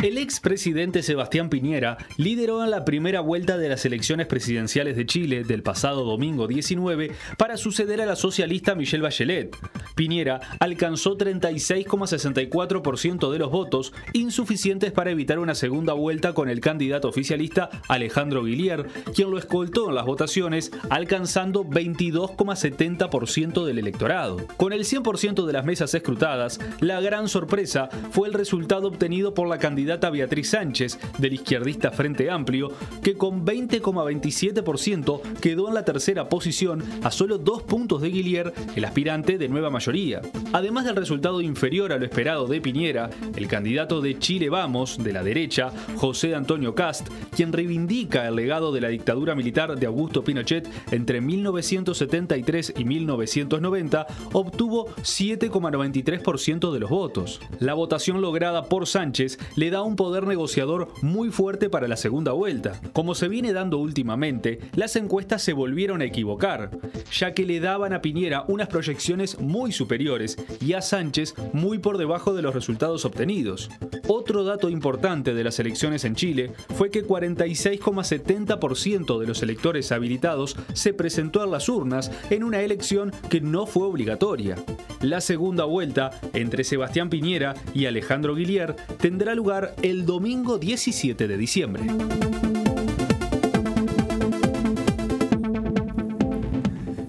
El expresidente Sebastián Piñera lideró en la primera vuelta de las elecciones presidenciales de Chile del pasado domingo 19 para suceder a la socialista Michelle Bachelet. Piñera alcanzó 36,64% de los votos, insuficientes para evitar una segunda vuelta con el candidato oficialista Alejandro Guillier, quien lo escoltó en las votaciones, alcanzando 22,70% del electorado. Con el 100% de las mesas escrutadas, la gran sorpresa fue el resultado obtenido por la candidata Beatriz Sánchez, del izquierdista Frente Amplio, que con 20,27% quedó en la tercera posición, a solo 2 puntos de Guillier, el aspirante de Nueva Mayoría. Además del resultado inferior a lo esperado de Piñera, el candidato de Chile Vamos, de la derecha, José Antonio Kast, quien reivindica el legado de la dictadura militar de Augusto Pinochet entre 1973 y 1990, obtuvo 7,93% de los votos. La votación lograda por Sánchez le da un poder negociador muy fuerte para la segunda vuelta. Como se viene dando últimamente, las encuestas se volvieron a equivocar, ya que le daban a Piñera unas proyecciones muy superiores y a Sánchez muy por debajo de los resultados obtenidos. Otro dato importante de las elecciones en Chile fue que 46,70% de los electores habilitados se presentó a las urnas en una elección que no fue obligatoria. La segunda vuelta entre Sebastián Piñera y Alejandro Guillier tendrá lugar el domingo 17 de diciembre.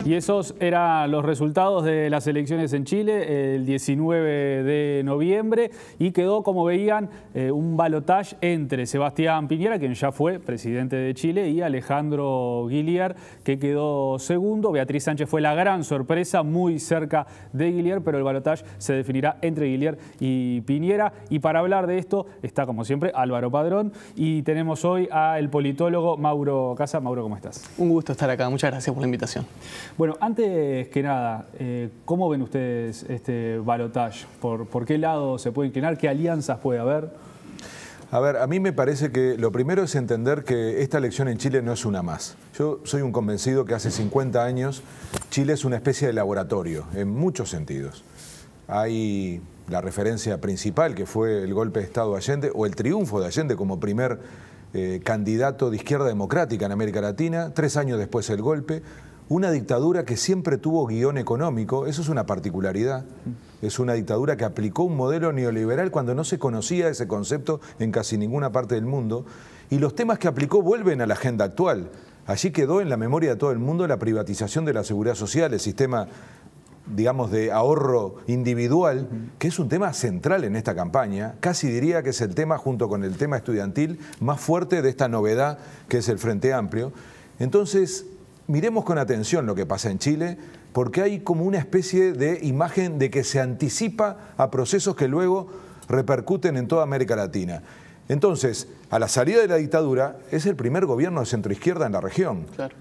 Y esos eran los resultados de las elecciones en Chile el 19 de noviembre y quedó, como veían, un balotaje entre Sebastián Piñera, quien ya fue presidente de Chile, y Alejandro Guillier, que quedó segundo. Beatriz Sánchez fue la gran sorpresa, muy cerca de Guillier, pero el balotaje se definirá entre Guillier y Piñera. Y para hablar de esto está, como siempre, Álvaro Padrón, y tenemos hoy al politólogo Mauro Casa. Mauro, ¿cómo estás? Un gusto estar acá, muchas gracias por la invitación. Bueno, antes que nada, ¿cómo ven ustedes este balotaje? ¿Por qué lado se puede inclinar? ¿Qué alianzas puede haber? A ver, a mí me parece que lo primero es entender que esta elección en Chile no es una más. Yo soy un convencido que hace 50 años Chile es una especie de laboratorio, en muchos sentidos. Hay la referencia principal, que fue el golpe de Estado de Allende, o el triunfo de Allende como primer candidato de izquierda democrática en América Latina, 3 años después el golpe. Una dictadura que siempre tuvo guión económico, eso es una particularidad. Es una dictadura que aplicó un modelo neoliberal cuando no se conocía ese concepto en casi ninguna parte del mundo. Y los temas que aplicó vuelven a la agenda actual. Allí quedó en la memoria de todo el mundo la privatización de la seguridad social, el sistema, digamos, de ahorro individual, que es un tema central en esta campaña. Casi diría que es el tema, junto con el tema estudiantil, más fuerte de esta novedad que es el Frente Amplio. Entonces, miremos con atención lo que pasa en Chile, porque hay como una especie de imagen de que se anticipa a procesos que luego repercuten en toda América Latina. Entonces, a la salida de la dictadura, es el primer gobierno de centroizquierda en la región. Claro.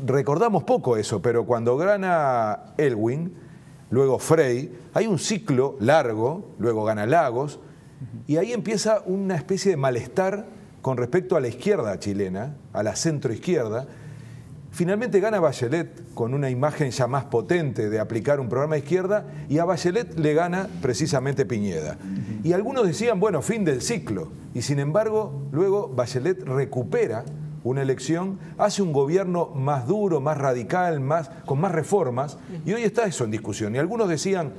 Recordamos poco eso, pero cuando gana Aylwin, luego Frey, hay un ciclo largo, luego gana Lagos, y ahí empieza una especie de malestar con respecto a la izquierda chilena, a la centroizquierda. Finalmente gana Bachelet con una imagen ya más potente de aplicar un programa de izquierda, y a Bachelet le gana precisamente Piñera. Y algunos decían, bueno, fin del ciclo. Y sin embargo, luego Bachelet recupera una elección, hace un gobierno más duro, más radical, con más reformas, y hoy está eso en discusión. Y algunos decían,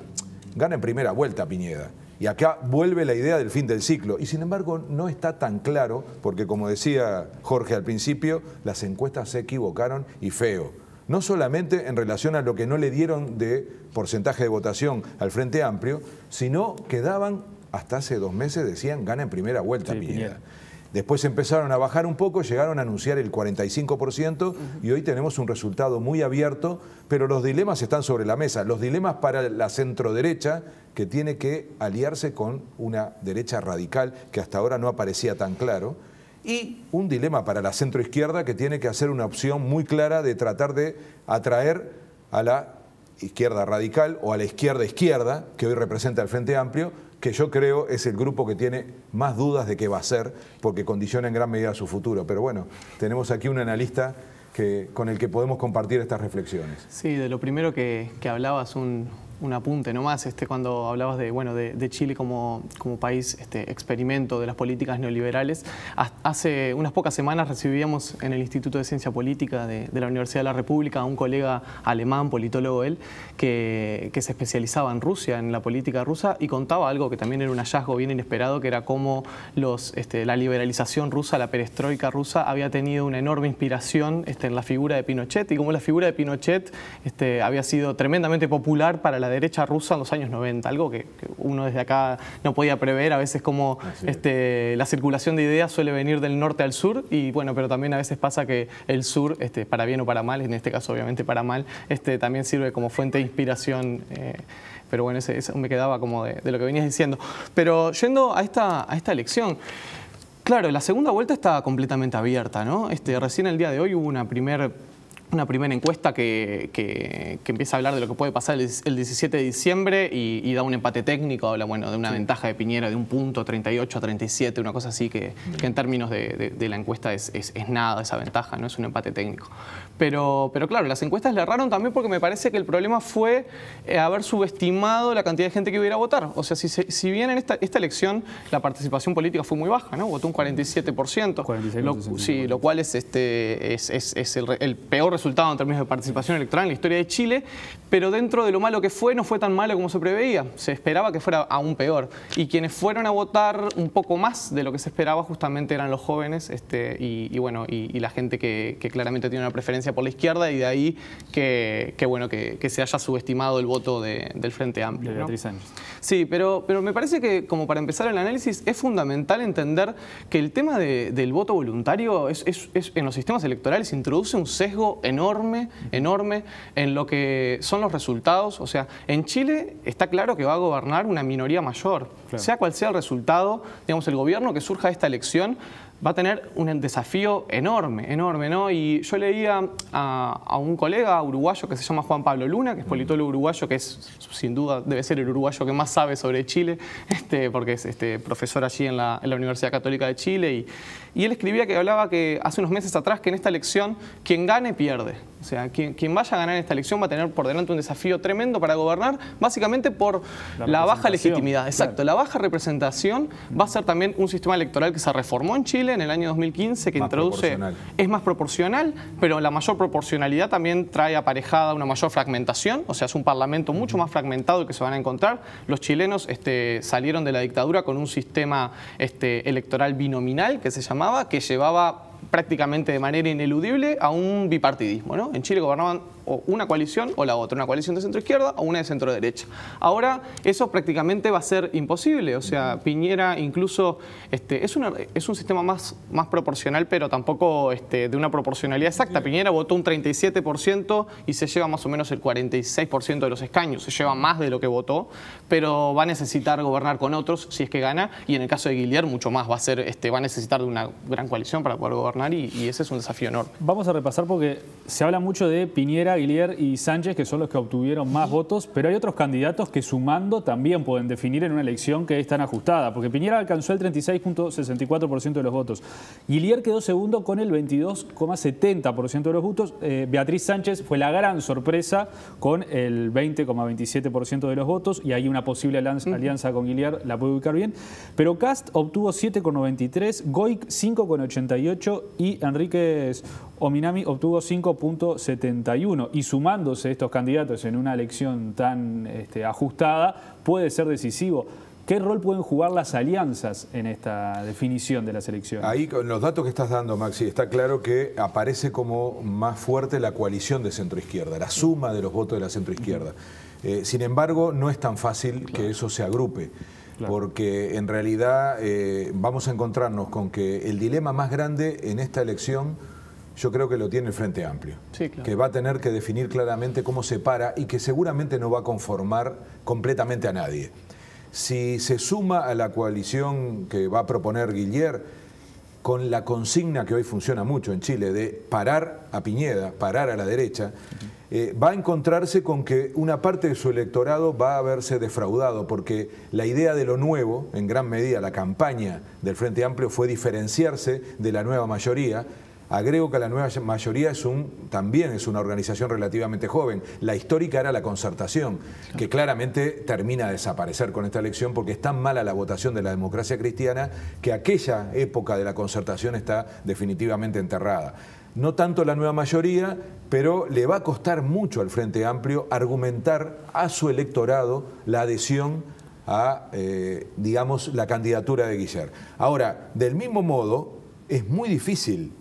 gana en primera vuelta Piñera. Y acá vuelve la idea del fin del ciclo. Y sin embargo no está tan claro, porque como decía Jorge al principio, las encuestas se equivocaron y feo. No solamente en relación a lo que no le dieron de porcentaje de votación al Frente Amplio, sino que daban, hasta hace 2 meses decían, gana en primera vuelta Piñera. Después empezaron a bajar un poco, llegaron a anunciar el 45% y hoy tenemos un resultado muy abierto, pero los dilemas están sobre la mesa. Los dilemas para la centroderecha, que tiene que aliarse con una derecha radical que hasta ahora no aparecía tan claro, y un dilema para la centroizquierda, que tiene que hacer una opción muy clara de tratar de atraer a la izquierda radical o a la izquierda, que hoy representa el Frente Amplio, que yo creo es el grupo que tiene más dudas de qué va a ser, porque condiciona en gran medida su futuro. Pero bueno, tenemos aquí un analista con el que podemos compartir estas reflexiones. Sí, de lo primero que hablabas, un un apunte nomás, cuando hablabas de Chile como país experimento de las políticas neoliberales. Hace unas pocas semanas recibíamos en el Instituto de Ciencia Política de la Universidad de la República a un colega alemán, politólogo él, que se especializaba en Rusia, en la política rusa, y contaba algo que también era un hallazgo bien inesperado, que era cómo la liberalización rusa, la perestroika rusa, había tenido una enorme inspiración en la figura de Pinochet, y cómo la figura de Pinochet había sido tremendamente popular para la derecha rusa en los años 90, algo que uno desde acá no podía prever, a veces como la circulación de ideas suele venir del norte al sur, y bueno, pero también a veces pasa que el sur, para bien o para mal, en este caso obviamente para mal, también sirve como fuente de inspiración. Pero bueno, eso me quedaba como de lo que venías diciendo. Pero yendo a esta elección, claro, la segunda vuelta está completamente abierta, ¿no? Recién el día de hoy hubo una primera encuesta que empieza a hablar de lo que puede pasar el 17 de diciembre y da un empate técnico, habla de una ventaja de Piñera de un punto, 38 a 37, una cosa así que en términos de la encuesta es nada esa ventaja, no es un empate técnico. Pero claro, las encuestas le erraron también porque me parece que el problema fue haber subestimado la cantidad de gente que iba a ir a votar. O sea, si bien en esta elección la participación política fue muy baja, ¿no? Votó un 47%, 46%. Lo cual es el peor resultado en términos de participación electoral en la historia de Chile, pero dentro de lo malo que fue, no fue tan malo como se preveía. Se esperaba que fuera aún peor. Y quienes fueron a votar un poco más de lo que se esperaba justamente eran los jóvenes y la gente que claramente tiene una preferencia por la izquierda, y de ahí que se haya subestimado el voto del Frente Amplio, ¿no? Beatriz Sánchez. Sí, pero me parece que, como para empezar el análisis, es fundamental entender que el tema del voto voluntario en los sistemas electorales introduce un sesgo enorme en lo que son los resultados. O sea, en Chile está claro que va a gobernar una minoría mayor. Claro. Sea cual sea el resultado, digamos, el gobierno que surja de esta elección va a tener un desafío enorme, ¿no? Y yo leía a un colega uruguayo que se llama Juan Pablo Luna, que es politólogo uruguayo, que es sin duda debe ser el uruguayo que más sabe sobre Chile, porque es profesor allí en la Universidad Católica de Chile, y él escribía que hablaba que hace unos meses atrás que en esta elección quien gane pierde. O sea, quien vaya a ganar en esta elección va a tener por delante un desafío tremendo para gobernar, básicamente por la baja legitimidad. Exacto, la baja representación va a ser también un sistema electoral que se reformó en Chile en el año 2015, que es más proporcional, pero la mayor proporcionalidad también trae aparejada una mayor fragmentación. O sea, es un parlamento mucho más fragmentado el que se van a encontrar. Los chilenos salieron de la dictadura con un sistema electoral binominal, que se llamaba, que llevaba prácticamente de manera ineludible a un bipartidismo, ¿no? En Chile gobernaban o una coalición o la otra, una coalición de centro-izquierda o una de centro-derecha. Ahora eso prácticamente va a ser imposible. O sea, Piñera incluso es un sistema más proporcional, pero tampoco de una proporcionalidad exacta. Piñera votó un 37% y se lleva más o menos el 46% de los escaños. Se lleva más de lo que votó, pero va a necesitar gobernar con otros si es que gana, y en el caso de Guillier mucho más. Va a necesitar de una gran coalición para poder gobernar, y ese es un desafío enorme. Vamos a repasar porque se habla mucho de Piñera, Guillier y Sánchez, que son los que obtuvieron más votos, pero hay otros candidatos que sumando también pueden definir en una elección que es tan ajustada, porque Piñera alcanzó el 36.64% de los votos. Guillier quedó segundo con el 22.70% de los votos. Beatriz Sánchez fue la gran sorpresa con el 20.27% de los votos, y hay una posible alianza con Guillier, la puede ubicar bien. Pero Kast obtuvo 7.93%, Goik 5.88% y Enríquez Ominami obtuvo 5.71%. Y sumándose estos candidatos en una elección tan ajustada, puede ser decisivo. ¿Qué rol pueden jugar las alianzas en esta definición de las elecciones? Ahí, con los datos que estás dando, Maxi, está claro que aparece como más fuerte la coalición de centroizquierda, la suma de los votos de la centroizquierda. Sin embargo, no es tan fácil que eso se agrupe. Claro. Porque en realidad vamos a encontrarnos con que el dilema más grande en esta elección, yo creo que lo tiene el Frente Amplio, sí, claro, que va a tener que definir claramente cómo se para, y que seguramente no va a conformar completamente a nadie. Si se suma a la coalición que va a proponer Guillier, con la consigna que hoy funciona mucho en Chile de parar a Piñera, parar a la derecha, va a encontrarse con que una parte de su electorado va a verse defraudado, porque la idea de lo nuevo, en gran medida la campaña del Frente Amplio, fue diferenciarse de la nueva mayoría, Agrego que la nueva mayoría también es una organización relativamente joven. La histórica era la Concertación, que claramente termina de desaparecer con esta elección porque es tan mala la votación de la Democracia Cristiana que aquella época de la Concertación está definitivamente enterrada. No tanto la nueva mayoría, pero le va a costar mucho al Frente Amplio argumentar a su electorado la adhesión a, digamos, la candidatura de Guillier. Ahora, del mismo modo, es muy difícil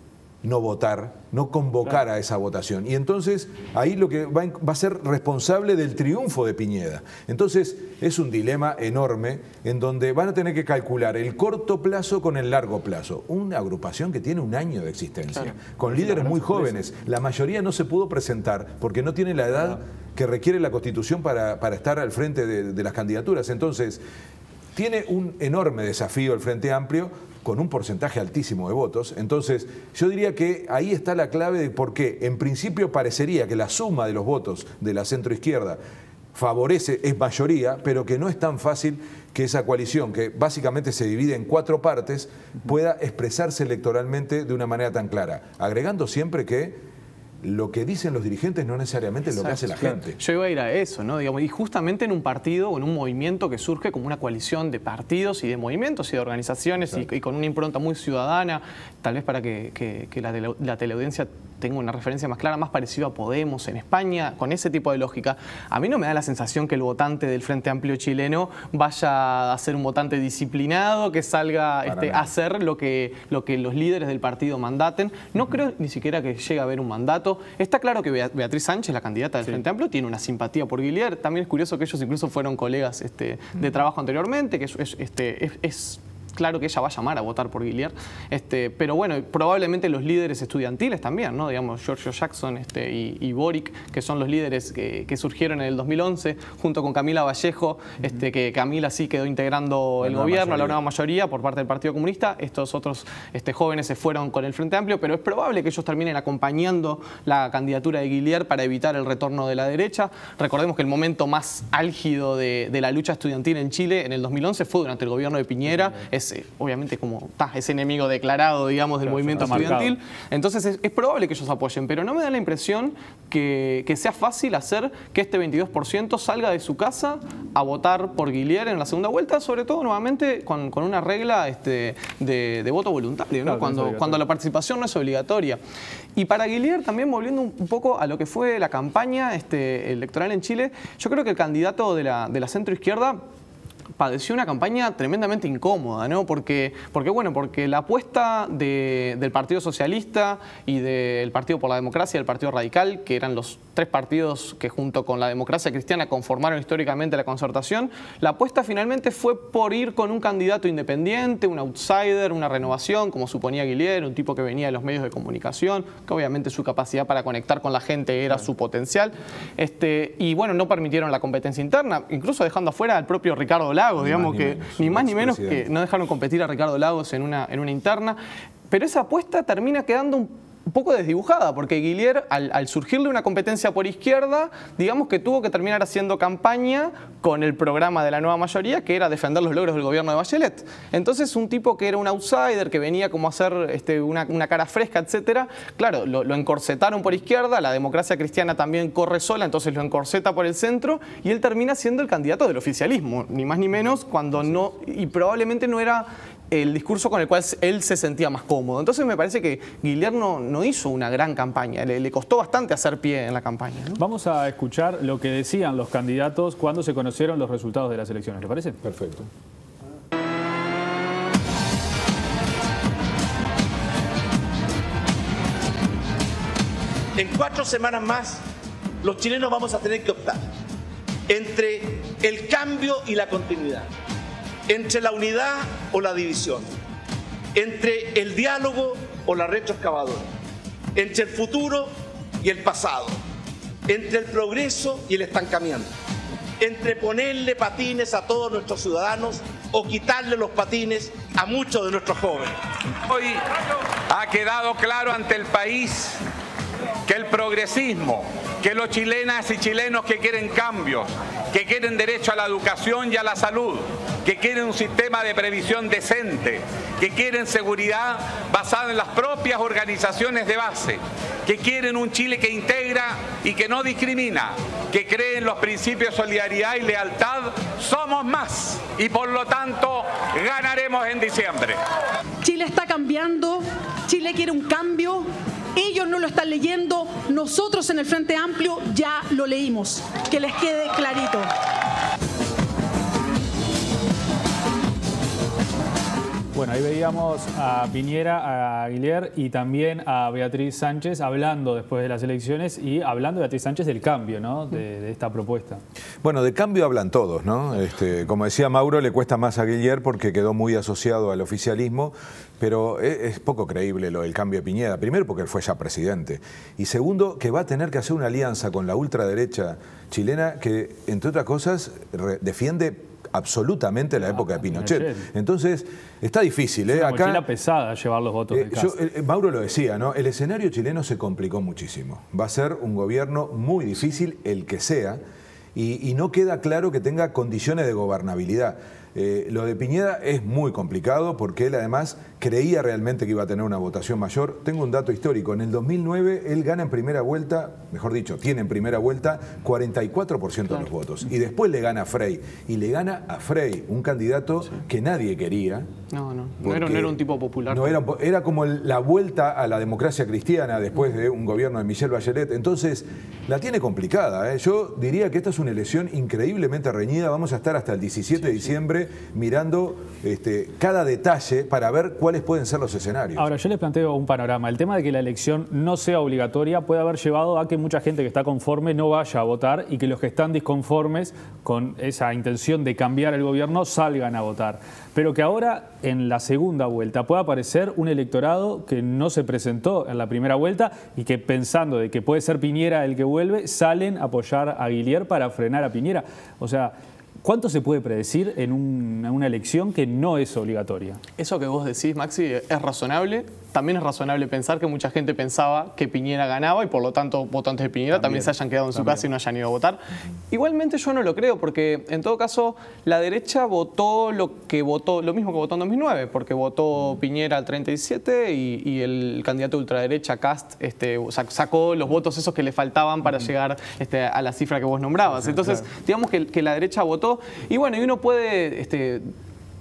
no votar, no convocar a esa votación. Y entonces ahí lo que va a ser responsable del triunfo de Piñeda. Entonces es un dilema enorme en donde van a tener que calcular el corto plazo con el largo plazo. Una agrupación que tiene un año de existencia, con líderes muy jóvenes. La mayoría no se pudo presentar porque no tiene la edad que requiere la Constitución para estar al frente de las candidaturas. Entonces tiene un enorme desafío el Frente Amplio, con un porcentaje altísimo de votos. Entonces, yo diría que ahí está la clave de por qué, en principio, parecería que la suma de los votos de la centroizquierda favorece, es mayoría, pero que no es tan fácil que esa coalición, que básicamente se divide en 4 partes, pueda expresarse electoralmente de una manera tan clara. Agregando siempre que lo que dicen los dirigentes no necesariamente es lo que hace la gente. Yo iba a ir a eso, ¿no? Digamos, y justamente en un partido o en un movimiento que surge como una coalición de partidos y de movimientos y de organizaciones y con una impronta muy ciudadana, tal vez para que la teleaudiencia tenga una referencia más clara, más parecido a Podemos en España, con ese tipo de lógica. A mí no me da la sensación que el votante del Frente Amplio chileno vaya a ser un votante disciplinado, que salga a hacer lo que los líderes del partido mandaten. No creo ni siquiera que llegue a haber un mandato. Está claro que Beatriz Sánchez, la candidata del Frente Amplio, tiene una simpatía por Guillier. También es curioso que ellos incluso fueron colegas de trabajo anteriormente, que es claro que ella va a llamar a votar por Guillier, pero bueno, probablemente los líderes estudiantiles también, ¿no? Digamos, Giorgio Jackson y Boric, que son los líderes que surgieron en el 2011, junto con Camila Vallejo, que Camila sí quedó integrando el gobierno, la nueva mayoría, por parte del Partido Comunista. Estos otros jóvenes se fueron con el Frente Amplio, pero es probable que ellos terminen acompañando la candidatura de Guillier para evitar el retorno de la derecha. Recordemos que el momento más álgido de la lucha estudiantil en Chile en el 2011 fue durante el gobierno de Piñera. Obviamente como es enemigo declarado, digamos, del movimiento estudiantil. Entonces es probable que ellos apoyen, pero no me da la impresión que sea fácil hacer que este 22% salga de su casa a votar por Guillier en la segunda vuelta, sobre todo nuevamente con una regla de voto voluntario, ¿no? Cuando la participación no es obligatoria. Y para Guillier, también volviendo un poco a lo que fue la campaña electoral en Chile, yo creo que el candidato de la centroizquierda padeció una campaña tremendamente incómoda, ¿no? Porque la apuesta del Partido Socialista y del Partido por la Democracia y del Partido Radical, que eran los 3 partidos que junto con la Democracia Cristiana conformaron históricamente la Concertación, la apuesta finalmente fue por ir con un candidato independiente, un outsider, una renovación, como suponía Guillier, un tipo que venía de los medios de comunicación, que obviamente su capacidad para conectar con la gente era su potencial, y bueno, no permitieron la competencia interna, incluso dejando afuera al propio Ricardo Lagos, digamos, que ni más ni menos que no dejaron competir a Ricardo Lagos en una interna, pero esa apuesta termina quedando un poco desdibujada, porque Guillier, al surgirle una competencia por izquierda, digamos que tuvo que terminar haciendo campaña con el programa de la nueva mayoría, que era defender los logros del gobierno de Bachelet. Entonces, un tipo que era un outsider, que venía como a hacer una cara fresca, etcétera, claro, lo encorsetaron por izquierda, la Democracia Cristiana también corre sola, entonces lo encorseta por el centro, y él termina siendo el candidato del oficialismo, ni más ni menos, cuando no, y probablemente no era el discurso con el cual él se sentía más cómodo. Entonces me parece que Guillier no hizo una gran campaña, le costó bastante hacer pie en la campaña, ¿no? Vamos a escuchar lo que decían los candidatos cuando se conocieron los resultados de las elecciones, ¿le parece? Perfecto. En 4 semanas más, los chilenos vamos a tener que optar entre el cambio y la continuidad, entre la unidad o la división, entre el diálogo o la retroexcavadora, entre el futuro y el pasado, entre el progreso y el estancamiento, entre ponerle patines a todos nuestros ciudadanos o quitarle los patines a muchos de nuestros jóvenes. Hoy ha quedado claro ante el país que el progresismo, que que los chilenas y chilenos que quieren cambios, que quieren derecho a la educación y a la salud, que quieren un sistema de previsión decente, que quieren seguridad basada en las propias organizaciones de base, que quieren un Chile que integra y que no discrimina, que cree en los principios de solidaridad y lealtad, somos más y por lo tanto ganaremos en diciembre. Chile está cambiando, Chile quiere un cambio. Ellos no lo están leyendo, nosotros en el Frente Amplio ya lo leímos. Que les quede clarito. Bueno, ahí veíamos a Piñera, a Guilier y también a Beatriz Sánchez hablando después de las elecciones y hablando, Beatriz Sánchez, del cambio, ¿no? de esta propuesta. Bueno, de cambio hablan todos, ¿no? Como decía Mauro, le cuesta más a Guilier porque quedó muy asociado al oficialismo, pero es poco creíble lo del cambio de Piñera. Primero porque él fue ya presidente y segundo que va a tener que hacer una alianza con la ultraderecha chilena que, entre otras cosas, defiende absolutamente la época de Pinochet. Entonces, está difícil. Es una acá mochila pesada llevar los votos de casa. Mauro lo decía, ¿no? El escenario chileno se complicó muchísimo. Va a ser un gobierno muy difícil, el que sea, y no queda claro que tenga condiciones de gobernabilidad. Lo de Piñera es muy complicado porque él además creía realmente que iba a tener una votación mayor. Tengo un dato histórico. En el 2009 él gana en primera vuelta, mejor dicho, tiene en primera vuelta 44% de los votos. Y después le gana a Frey. Y le gana a Frey, un candidato que nadie quería. No era un tipo popular. Era como la vuelta a la democracia cristiana después de un gobierno de Michelle Bachelet. Entonces, la tiene complicada. Yo diría que esta es una elección increíblemente reñida. Vamos a estar hasta el 17 de diciembre mirando cada detalle para ver cuáles pueden ser los escenarios. Ahora, yo les planteo un panorama. El tema de que la elección no sea obligatoria puede haber llevado a que mucha gente que está conforme no vaya a votar y que los que están disconformes con esa intención de cambiar el gobierno salgan a votar. Pero que ahora, en la segunda vuelta, pueda aparecer un electorado que no se presentó en la primera vuelta y que, pensando de que puede ser Piñera el que vuelve, salen a apoyar a Guilier para frenar a Piñera. O sea, ¿cuánto se puede predecir en una elección que no es obligatoria? Eso que vos decís, Maxi, es razonable. También es razonable pensar que mucha gente pensaba que Piñera ganaba y por lo tanto votantes de Piñera también se hayan quedado en su casa y no hayan ido a votar. Igualmente yo no lo creo porque en todo caso la derecha votó lo mismo que votó en 2009 porque votó Piñera al 37 y el candidato de ultraderecha, Kast, sacó los votos esos que le faltaban para llegar a la cifra que vos nombrabas. Entonces, digamos que la derecha votó y bueno, y uno puede...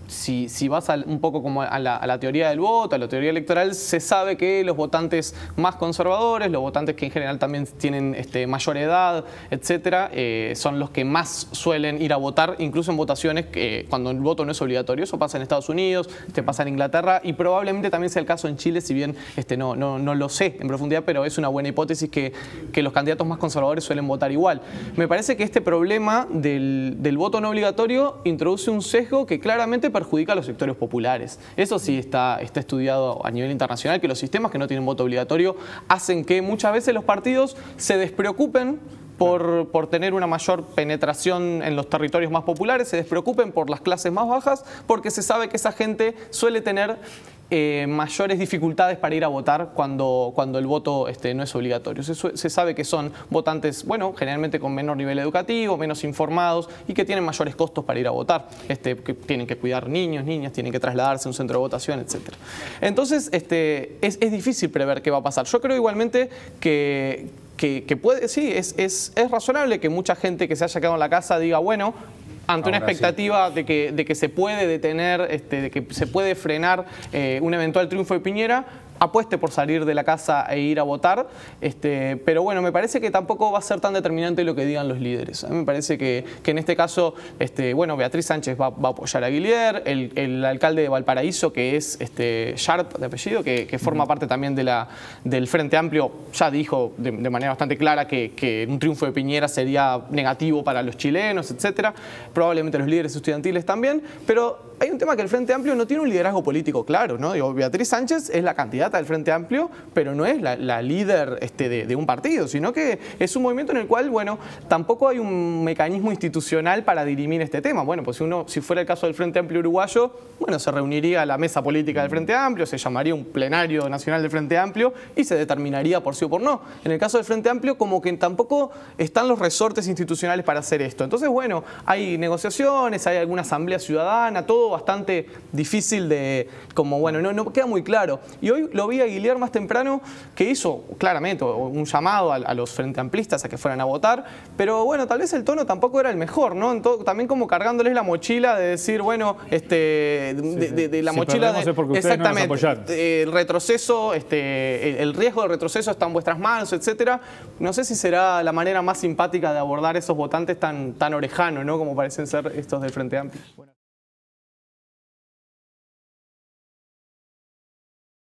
Si vas un poco como a la teoría del voto, a la teoría electoral, se sabe que los votantes más conservadores, los votantes que en general también tienen mayor edad, etcétera, son los que más suelen ir a votar, incluso en votaciones cuando el voto no es obligatorio. Eso pasa en Estados Unidos, pasa en Inglaterra y probablemente también sea el caso en Chile, si bien no lo sé en profundidad, pero es una buena hipótesis que los candidatos más conservadores suelen votar igual. Me parece que este problema del voto no obligatorio introduce un sesgo que claramente perjudica a los sectores populares. Eso sí está estudiado a nivel internacional, que los sistemas que no tienen voto obligatorio hacen que muchas veces los partidos se despreocupen por tener una mayor penetración en los territorios más populares, se despreocupen por las clases más bajas, porque se sabe que esa gente suele tener mayores dificultades para ir a votar cuando el voto no es obligatorio. Se sabe que son votantes, bueno, generalmente con menor nivel educativo, menos informados y que tienen mayores costos para ir a votar, que tienen que cuidar niños, niñas, tienen que trasladarse a un centro de votación, etc. Entonces, es difícil prever qué va a pasar. Yo creo igualmente que puede, sí, es razonable que mucha gente que se haya quedado en la casa diga, bueno, ante una expectativa de que se puede detener, de que se puede frenar un eventual triunfo de Piñera, apueste por salir de la casa e ir a votar, pero bueno, me parece que tampoco va a ser tan determinante lo que digan los líderes. A mí me parece que en este caso, bueno, Beatriz Sánchez va a apoyar a Guilier, el alcalde de Valparaíso, que es Sharp de apellido, que forma parte también del Frente Amplio, ya dijo de manera bastante clara que un triunfo de Piñera sería negativo para los chilenos, etcétera. Probablemente los líderes estudiantiles también, pero hay un tema que el Frente Amplio no tiene un liderazgo político claro, ¿no? Digo, Beatriz Sánchez es la candidata del Frente Amplio, pero no es la líder de un partido, sino que es un movimiento en el cual, bueno, tampoco hay un mecanismo institucional para dirimir este tema. Bueno, pues si fuera el caso del Frente Amplio uruguayo, bueno, se reuniría la mesa política del Frente Amplio, se llamaría un plenario nacional del Frente Amplio y se determinaría por sí o por no. En el caso del Frente Amplio, como que tampoco están los resortes institucionales para hacer esto. Entonces, bueno, hay negociaciones, hay alguna asamblea ciudadana, todo bastante difícil de, como, bueno, no queda muy claro. Y hoy lo vi a Guilier más temprano, que hizo claramente un llamado a los Frente Amplistas a que fueran a votar, pero bueno, tal vez el tono tampoco era el mejor, ¿no? También como cargándoles la mochila de decir, bueno, la mochila de, exactamente, el retroceso, el riesgo de retroceso está en vuestras manos, etcétera. No sé si será la manera más simpática de abordar esos votantes tan orejanos, ¿no? Como parecen ser estos del Frente Amplio. Bueno.